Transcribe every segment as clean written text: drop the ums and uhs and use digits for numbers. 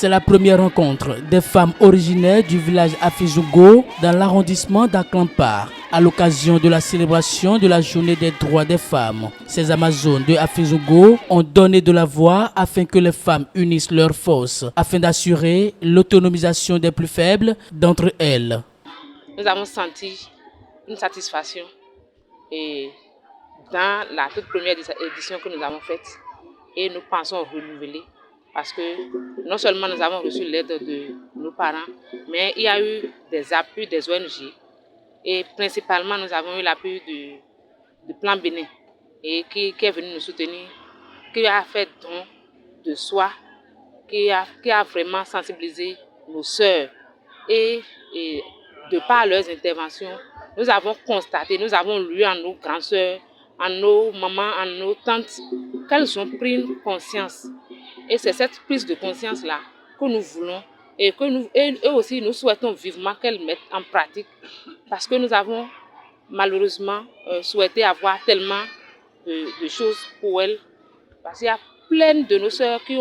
C'est la première rencontre des femmes originaires du village Afizungo dans l'arrondissement d'Aklampar à l'occasion de la célébration de la journée des droits des femmes. Ces Amazones de Afizungo ont donné de la voix afin que les femmes unissent leurs forces afin d'assurer l'autonomisation des plus faibles d'entre elles. Nous avons senti une satisfaction et dans la toute première édition que nous avons faite et nous pensons renouveler parce que non seulement nous avons reçu l'aide de nos parents, mais il y a eu des appuis des ONG et principalement nous avons eu l'appui du Plan Bénin et qui est venu nous soutenir, qui a fait don de soi, qui a vraiment sensibilisé nos sœurs et de par leurs interventions, nous avons constaté, nous avons lu en nos grandes sœurs, en nos mamans, en nos tantes, qu'elles ont pris une conscience. Et c'est cette prise de conscience-là que nous voulons et eux aussi nous souhaitons vivement qu'elles mettent en pratique parce que nous avons malheureusement souhaité avoir tellement de choses pour elles. Parce qu'il y a plein de nos sœurs qui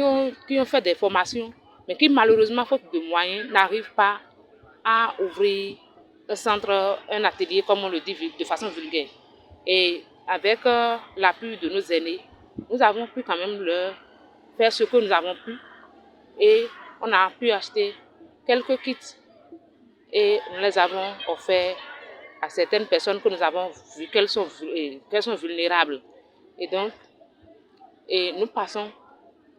ont fait des formations, mais qui malheureusement, faute de moyens, n'arrivent pas à ouvrir un centre, un atelier, comme on le dit de façon vulgaire. Et avec l'appui de nos aînés, nous avons pu quand même leur faire ce que nous avons pu. Et on a pu acheter quelques kits et nous les avons offerts à certaines personnes que nous avons vues qu'elles sont vulnérables. Et donc, nous passons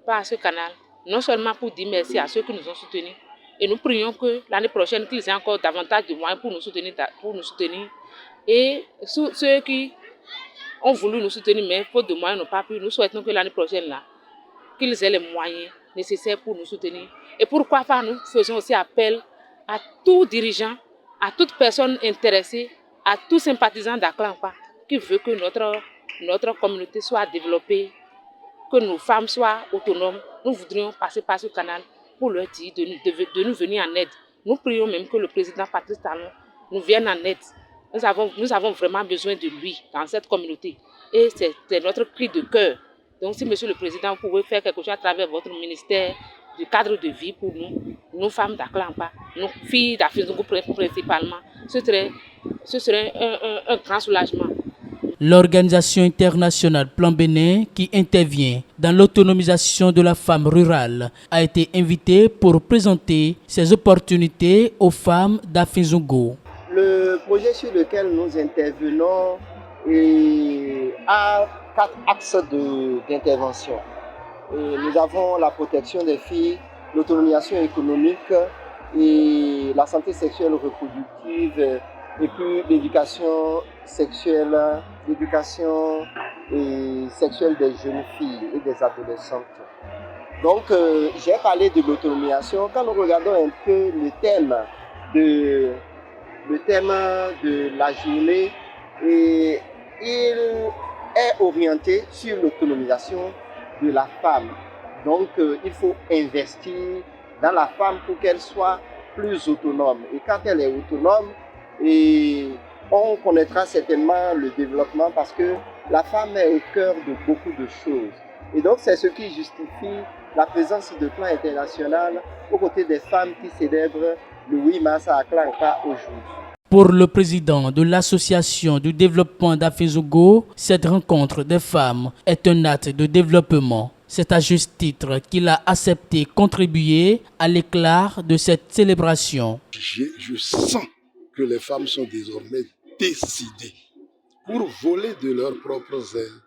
par ce canal, non seulement pour dire merci à ceux qui nous ont soutenus, et nous prions que l'année prochaine, qu'ils aient encore davantage de moyens pour nous soutenir. Et ceux qui ont voulu nous soutenir, mais faute de moyens n'ont pas pu, nous souhaitons que l'année prochaine, là, qu'ils aient les moyens nécessaires pour nous soutenir. Et pourquoi pas, nous faisons aussi appel à tout dirigeant, à toute personne intéressée, à tout sympathisant d'Aklampar qui veut que notre communauté soit développée, que nos femmes soient autonomes. Nous voudrions passer par ce canal pour leur dire de nous venir en aide. Nous prions même que le président Patrice Talon nous vienne en aide. Nous avons vraiment besoin de lui dans cette communauté. Et c'est notre cri de cœur. Donc si Monsieur le Président, vous pouvez faire quelque chose à travers votre ministère du cadre de vie pour nous, nos femmes d'Aklampar, nos filles d'Afizungo principalement, ce serait un grand soulagement. L'organisation internationale Plan Bénin, qui intervient dans l'autonomisation de la femme rurale, a été invitée pour présenter ses opportunités aux femmes d'Afizungo. Le projet sur lequel nous intervenons a 4 axes d'intervention. Nous avons la protection des filles, l'autonomisation économique et la santé sexuelle reproductive et puis l'éducation sexuelle des jeunes filles et des adolescentes. Donc j'ai parlé de l'autonomisation. Quand nous regardons un peu le thème de la journée, il est orienté sur l'autonomisation de la femme. Donc il faut investir dans la femme pour qu'elle soit plus autonome. Et quand elle est autonome, on connaîtra certainement le développement parce que la femme est au cœur de beaucoup de choses. Et donc c'est ce qui justifie la présence de Plan International aux côtés des femmes qui célèbrent le 8 mars à Aklampar aujourd'hui. Pour le président de l'association du développement d'Afizungo, cette rencontre des femmes est un acte de développement. C'est à juste titre qu'il a accepté contribuer à l'éclat de cette célébration. Je sens que les femmes sont désormais décidées pour voler de leurs propres ailes.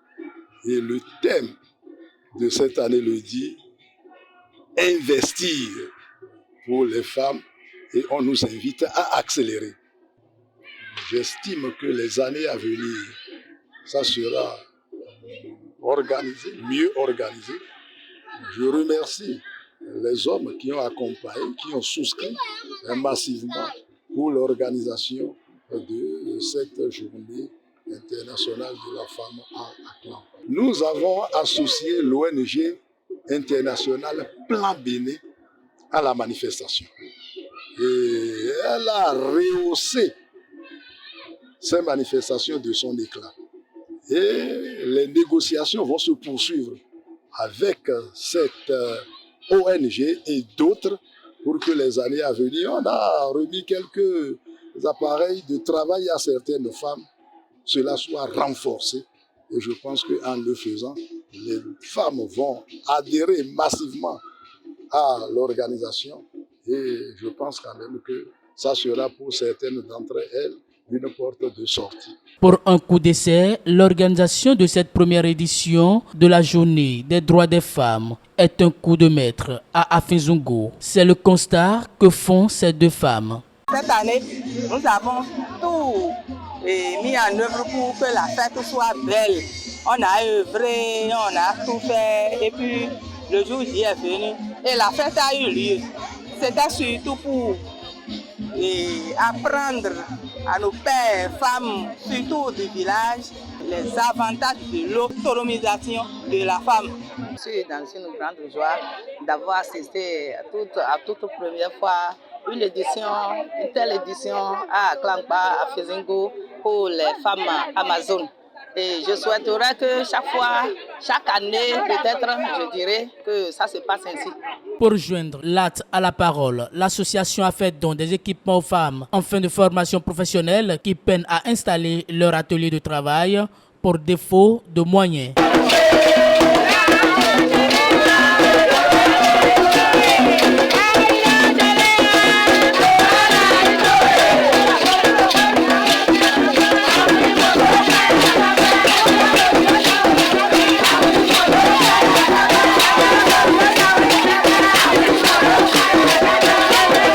Et le thème de cette année le dit, investir pour les femmes, et on nous invite à accélérer. J'estime que les années à venir, ça sera organisé, mieux organisé. Je remercie les hommes qui ont accompagné, qui ont souscrit massivement pour l'organisation de cette journée internationale de la femme à Aklampar. Nous avons associé l'ONG internationale Plan Bénin à la manifestation. Et elle a rehaussé ces manifestations de son éclat. Et les négociations vont se poursuivre avec cette ONG et d'autres pour que les années à venir, on a remis quelques appareils de travail à certaines femmes, cela soit renforcé. Et je pense qu'en le faisant, les femmes vont adhérer massivement à l'organisation. Et je pense quand même que ça sera pour certaines d'entre elles une porte de sortie. Pour un coup d'essai, l'organisation de cette première édition de la Journée des droits des femmes est un coup de maître à Afizungo. C'est le constat que font ces deux femmes. Cette année, nous avons tout mis en œuvre pour que la fête soit belle. On a œuvré, on a tout fait et puis le jour J est venu et la fête a eu lieu. C'était surtout pour apprendre à nos pères, femmes, surtout du village, les avantages de l'autonomisation de la femme. Je suis dans une grande joie d'avoir assisté à toute première fois une telle édition à Klampa, à Fizingo, pour les femmes amazones. Et je souhaiterais que chaque année, peut-être, je dirais que ça se passe ainsi. Pour joindre l'AT à la parole, l'association a fait don des équipements aux femmes en fin de formation professionnelle qui peinent à installer leur atelier de travail pour défaut de moyens.